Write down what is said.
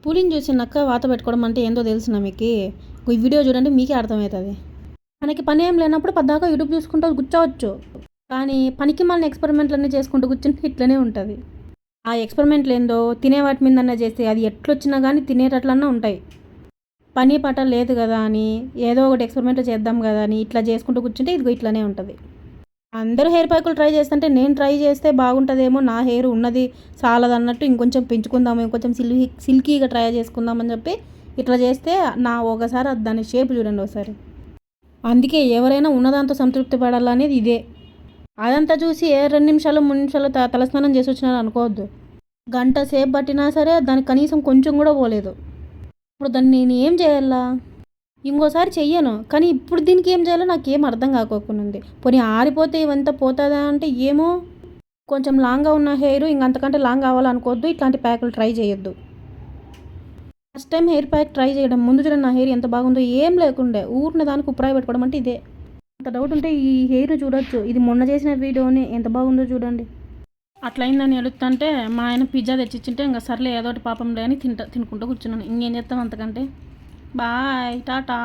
పూలిని చూసినాక వాత పెట్టుకోవడం అంటే ఏందో తెలుసునా మీకు? ఈ వీడియో చూడండి మీకే అర్థమవుతుంది. మనకి పని ఏం లేనప్పుడు పద్దాకా యూట్యూబ్ చూసుకుంటూ కూర్చోవచ్చు. కానీ పనికి మన ఎక్స్పెరిమెంట్లన్నీ చేసుకుంటూ కూర్చుంటే ఇట్లనే ఉంటుంది. ఆ ఎక్స్పెరిమెంట్లు ఏందో తినే వాటి మీదన్నా చేస్తే అది ఎట్లొచ్చినా కానీ తినేటట్లన్నా ఉంటాయి. పని పాట లేదు కదా అని ఏదో ఒకటి ఎక్స్పెరిమెంట్ చేద్దాం కదా అని ఇట్లా చేసుకుంటూ కూర్చుంటే ఇదిగో ఇట్లనే ఉంటుంది. అందరూ హెయిర్ ప్యాకులు ట్రై చేస్తుంటే నేను ట్రై చేస్తే బాగుంటుందేమో, నా హెయిర్ ఉన్నది చాలదన్నట్టు ఇంకొంచెం పెంచుకుందాము, ఇంకొంచెం సిల్కీగా ట్రై చేసుకుందామని చెప్పి ఇట్లా చేస్తే నా ఒకసారి దాని షేప్ చూడండి ఒకసారి. అందుకే ఎవరైనా ఉన్నదాంతో సంతృప్తి పడాలనేది ఇదే. అదంతా చూసి 2 నిమిషాలు 3 నిమిషాలు తలస్నానం చేసి వచ్చినారు అనుకోవద్దు. గంట సేపు పట్టినా సరే దానికి కనీసం కొంచెం కూడా పోలేదు. ఇప్పుడు దాన్ని నేను ఏం చేయాలా? ఇంకోసారి చెయ్యను, కానీ ఇప్పుడు దీనికి ఏం చేయాలో నాకేం అర్థం కాకోకునుంది. పోనీ ఆరిపోతే ఇవంతా పోతుందా అంటే ఏమో. కొంచెం లాంగ్గా ఉన్న హెయిర్ ఇంకంతకంటే లాంగ్ కావాలనుకోవద్దు, ఇట్లాంటి ప్యాకులు ట్రై చేయొద్దు. First time hair pack try చేయడం ముందు చూడండి నా హెయిర్ ఎంత బాగుందో, ఏం లేకుండే ఊరిన దానికి ఉప్రాయి పెట్టుకోవడం అంటే ఇదే. అంత డౌట్ ఉంటే ఈ హెయిర్ చూడొచ్చు, ఇది మొన్న చేసిన వీడియోని ఎంత బాగుందో చూడండి. అట్లయిందని అడుగుతుంటే మా ఆయన పిజ్జా తెచ్చిచ్చింటే ఇంకా సర్లే ఏదోటి పాపం లేని తినుకుంటూ కూర్చున్నాను. ఇంకేం చేస్తాం అంతకంటే. బాయ్, టాటా.